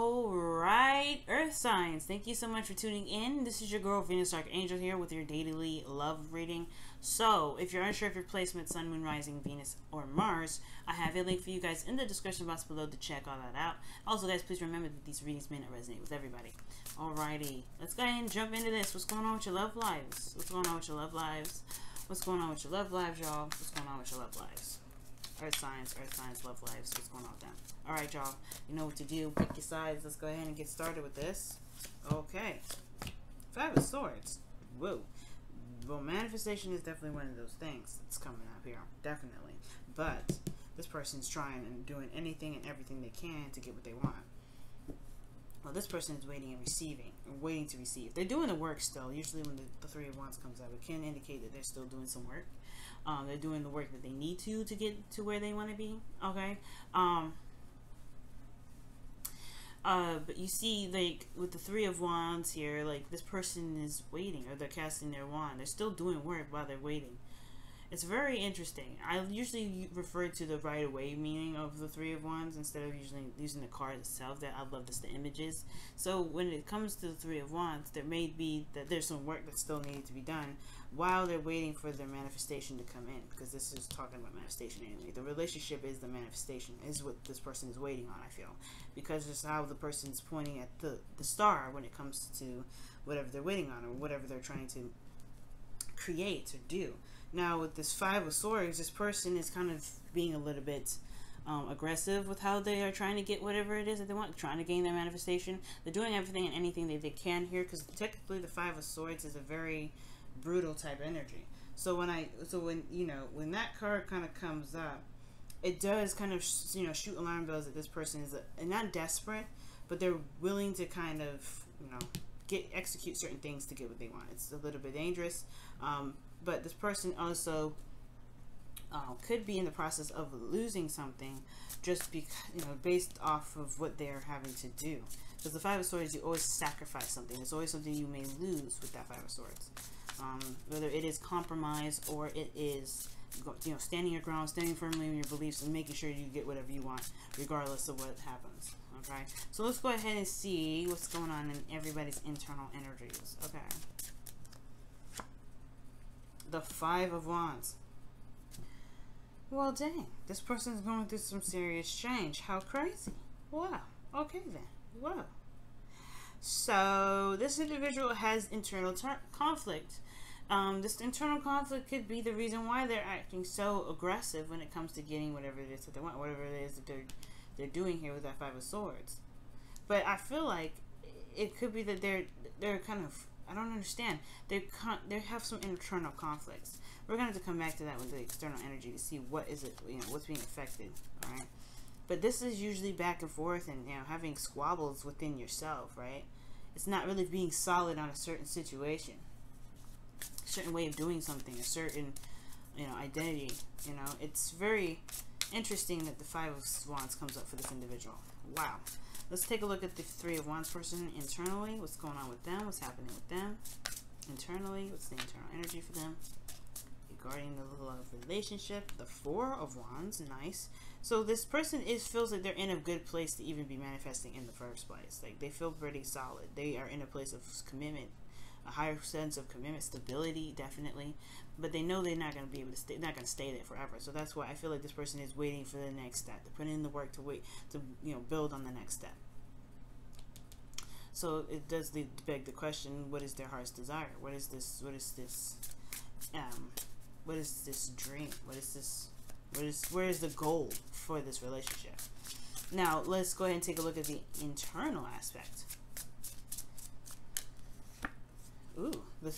All right, Earth signs, thank you so much for tuning in. This is your girl Venus Archangel here with your daily love reading. So if you're unsure of your placement, Sun, Moon, Rising, Venus, or Mars, I have a link for you guys in the description box below to check all that out. Also, guys, please remember that these readings may not resonate with everybody. Alrighty, let's go ahead and jump into this. What's going on with your love lives? What's going on with your love lives? What's going on with your love lives, y'all? What's going on with your love lives? Earth signs, love lives. What's going on with them? Alright, y'all. You know what to do. Pick your sides. Let's go ahead and get started with this. Okay. Five of Swords. Whoa. Well, manifestation is definitely one of those things that's coming up here. Definitely. But this person's trying and doing anything and everything they can to get what they want. Well, this person is waiting and receiving. Or waiting to receive. They're doing the work still. Usually when the Three of Wands comes out, it can indicate that they're still doing some work. They're doing the work that they need to get to where they want to be. Okay. But you see, like, with the Three of Wands here, like, this person is waiting, or they're casting their wand. They're still doing work while they're waiting. It's very interesting. I usually refer to the right away meaning of the Three of Wands instead of usually using the card itself. That I love just the images. So when it comes to the Three of Wands, there may be that there's some work that still needs to be done while they're waiting for their manifestation to come in, because this is talking about manifestation anyway. The relationship is the manifestation, is what this person is waiting on, I feel, because it's how the person's pointing at the star when it comes to whatever they're waiting on or whatever they're trying to create or do. Now with this Five of Swords, this person is kind of being a little bit aggressive with how they are trying to get whatever it is that they want, trying to gain their manifestation. They're doing everything and anything that they can here, because technically the Five of Swords is a very brutal type energy. So when that card kind of comes up, it does kind of shoot alarm bells that this person is not desperate, but they're willing to kind of execute certain things to get what they want. It's a little bit dangerous, but this person also could be in the process of losing something just because, based off of what they're having to do. Because the Five of Swords, you always sacrifice something. There's always something you may lose with that Five of Swords. Whether it is compromise or it is, standing your ground, standing firmly in your beliefs, and making sure you get whatever you want, regardless of what happens. Okay, so let's go ahead and see what's going on in everybody's internal energies. Okay, the Five of Wands. Well, dang, this person's going through some serious change. How crazy! Wow. Okay then. Wow. So this individual has internal conflict. This internal conflict could be the reason why they're acting so aggressive when it comes to getting whatever it is that they want, whatever it is that they're doing here with that Five of Swords. But I feel like it could be that they're kind of, I don't understand. They have some internal conflicts. We're going to have to come back to that with the external energy to see what is it, what's being affected. All right. But this is usually back and forth and having squabbles within yourself, right? It's not really being solid on a certain situation, a certain way of doing something, a certain identity. It's very interesting that the Five of Wands comes up for this individual. Wow. Let's take a look at the Three of Wands person internally. What's going on with them? What's happening with them internally? What's the internal energy for them regarding the love relationship? The Four of Wands. Nice. So this person feels like they're in a good place to even be manifesting in the first place. Like, they feel pretty solid. They are in a place of commitment, a higher sense of commitment, stability, definitely. But they know they're not going to be able to stay. Not going to stay there forever. So that's why I feel like this person is waiting for the next step. They're putting in the work to build on the next step. So it does beg the question: what is their heart's desire? What is this? What is this? What is this dream? What is this? Where is the goal for this relationship? Now let's go ahead and take a look at the internal aspect. Ooh, the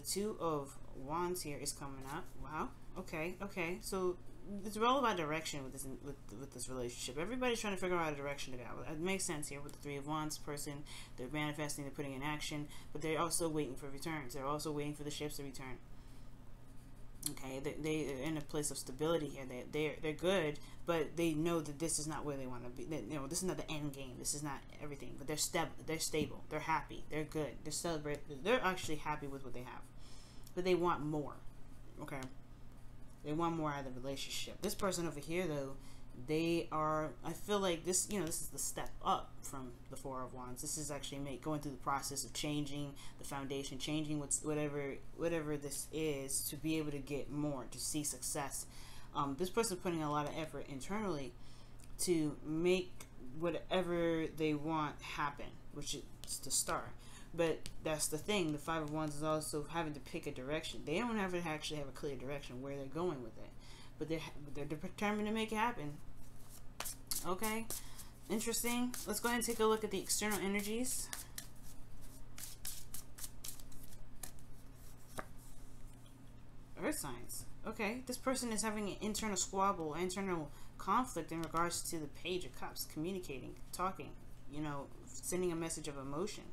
Two of Wands here is coming up. Wow. Okay. So it's all about direction with this relationship. Everybody's trying to figure out a direction to go. It makes sense here with the Three of Wands person. They're manifesting. They're putting in action, but they're also waiting for returns. They're also waiting for the ships to return. Okay, they're in a place of stability here. They're good, but they know that this is not where they want to be. This is not the end game. This is not everything. But they're stable. They're happy. They're good. They're celebrated. They're actually happy with what they have, but they want more. Okay, they want more out of the relationship. This person over here, though, they are. I feel like this. This is the step up from from the Four of Wands. This is actually going through the process of changing the foundation, changing whatever this is, to be able to get more, to see success. This person putting a lot of effort internally to make whatever they want happen, which is the star. But that's the thing. The Five of Wands is also having to pick a direction. They don't actually have a clear direction where they're going with it, but they're determined to make it happen. Okay, interesting. Let's go ahead and take a look at the external energies. Earth signs. Okay, this person is having an internal squabble, internal conflict in regards to the Page of Cups, communicating, talking, you know, sending a message of emotion.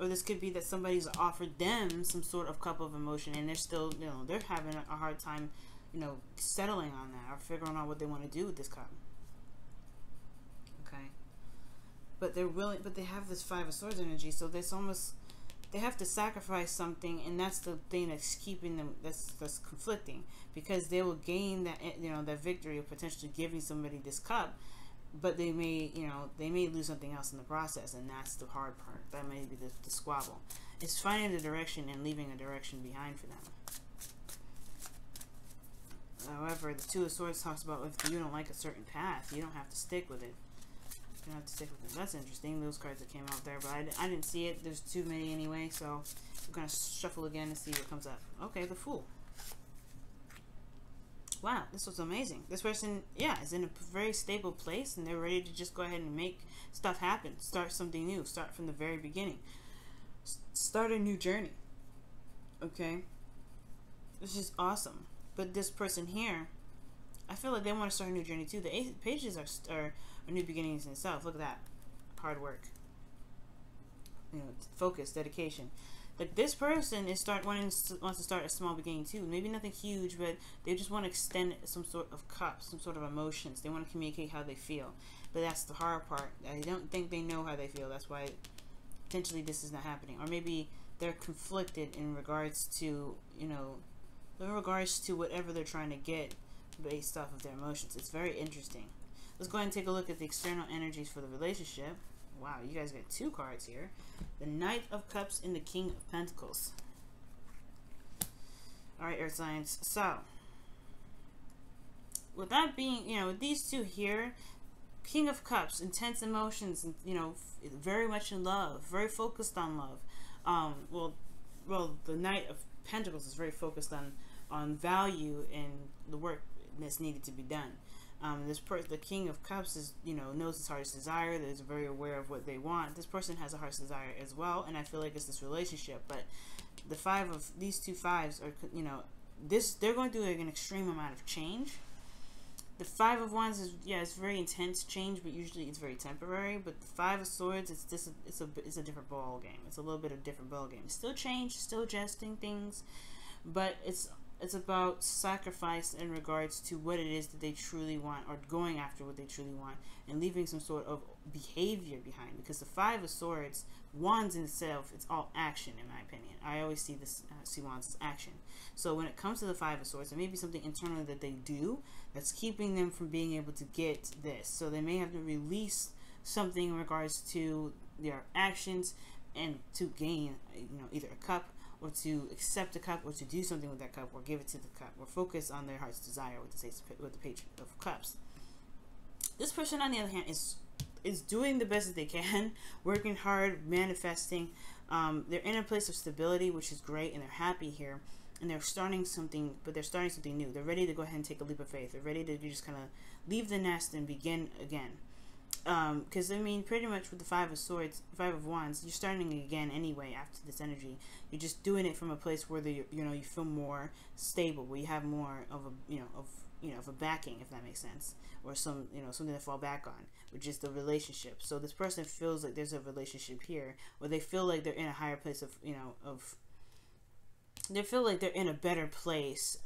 Or this could be that somebody's offered them some sort of cup of emotion, and they're still, you know, they're having a hard time, you know, settling on that or figuring out what they want to do with this cup. Okay, but they're willing, but they have this Five of Swords energy, so there's almost, they have to sacrifice something, and that's the thing that's keeping them, that's conflicting, because they will gain that, you know, that victory of potentially giving somebody this cup, but they may, you know, they may lose something else in the process, and that's the hard part. That may be the squabble. It's finding the direction and leaving a direction behind for them. However, the Two of Swords talks about if you don't like a certain path, you don't have to stick with it. You don't have to stick with it. That's interesting, those cards that came out there, but I didn't see it. There's too many anyway, so I'm going to shuffle again and see what comes up. Okay, the Fool. Wow, this was amazing. This person, yeah, is in a very stable place, and they're ready to just go ahead and make stuff happen. Start something new. Start from the very beginning. Start a new journey. Okay? This is awesome. But this person here, I feel like they want to start a new journey too. The pages are new beginnings in itself. Look at that. Hard work. You know, focus, dedication. Like this person is wants to start a small beginning too. Maybe nothing huge, but they just want to extend some sort of cup, some sort of emotions. They want to communicate how they feel. But that's the hard part. I don't think they know how they feel. That's why potentially this is not happening. Or maybe they're conflicted in regards to, you know, in regards to whatever they're trying to get based off of their emotions. It's very interesting. Let's go ahead and take a look at the external energies for the relationship. Wow, you guys got two cards here. The Knight of Cups and the King of Pentacles. Alright, Earth Signs. So, with that being, you know, with these two here, King of Cups, intense emotions, and, you know, very much in love, very focused on love. Well, the Knight of Pentacles is very focused on value and the work that's needed to be done. The King of Cups is, you know, knows his heart's desire. They're very aware of what they want. This person has a heart's desire as well, and I feel like it's this relationship. But these two fives are, you know, they're going through an extreme amount of change. The Five of Wands is, yeah, it's very intense change, but usually it's very temporary. But the Five of Swords, it's a different ball game. It's a little bit of a different ball game. It's still change, still adjusting things, but it's about sacrifice in regards to what it is that they truly want, or going after what they truly want, and leaving some sort of behavior behind. Because the Five of Swords, Wands in itself, it's all action in my opinion. I always see Wands as action. So when it comes to the Five of Swords, there may be something internally that they do that's keeping them from being able to get this. So they may have to release something in regards to their actions and to gain, you know, either a cup, or to accept a cup, or to do something with that cup, or give it to the cup, or focus on their heart's desire with the Page of Cups. This person, on the other hand, is doing the best that they can, working hard, manifesting. They're in a place of stability, which is great, and they're happy here, and they're starting something, but they're starting something new. They're ready to go ahead and take a leap of faith. They're ready to just kind of leave the nest and begin again. Because I mean, pretty much with the Five of Swords, Five of Wands, you're starting again anyway after this energy. You're just doing it from a place where you feel more stable, where you have more of a backing, if that makes sense, or something to fall back on, which is the relationship. So this person feels like there's a relationship here, where they feel like they're in a higher place they feel like they're in a better place,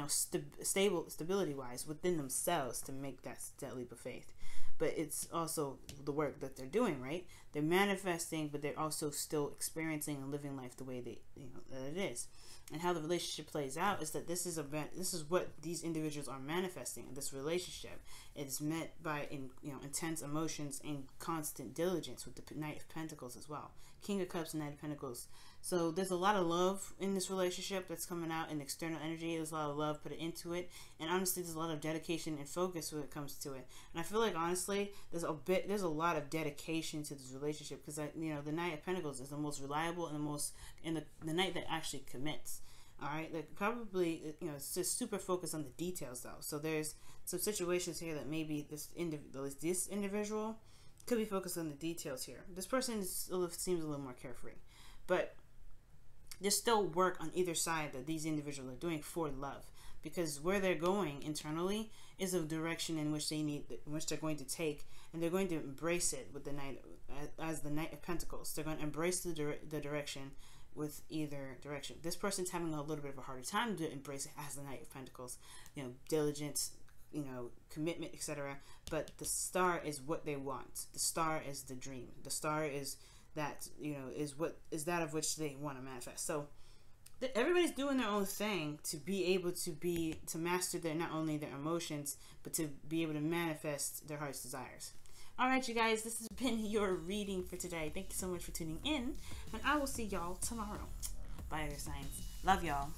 stability wise within themselves, to make that leap of faith. but it's also the work that they're doing, right? They're manifesting, but they're also still experiencing and living life the way that it is. And how the relationship plays out is that this is what these individuals are manifesting in this relationship. It is met by intense emotions and constant diligence with the Knight of Pentacles as well. King of Cups and Knight of Pentacles. So there's a lot of love in this relationship that's coming out in external energy. There's a lot of love put into it, and honestly, there's a lot of dedication and focus when it comes to it. And I feel like honestly, there's a lot of dedication to this relationship, because the Knight of Pentacles is the most reliable and the Knight that actually commits. All right, like probably it's just super focused on the details though. So there's some situations here that maybe this individual could be focused on the details here. This person seems a little more carefree, but there's still work on either side that these individuals are doing for love, because where they're going internally is a direction in which they're going to take, and they're going to embrace it with the Knight as the Knight of Pentacles. They're going to embrace the direction with either direction. This person's having a little bit of a harder time to embrace it as the Knight of Pentacles, diligence, commitment, etc. But the star is what they want. The star is the dream. The star is that is that of which they want to manifest. So everybody's doing their own thing to be able to master not only their emotions, but to be able to manifest their heart's desires. All right, you guys, this has been your reading for today. Thank you so much for tuning in, and I will see y'all tomorrow. Bye, other signs. Love y'all.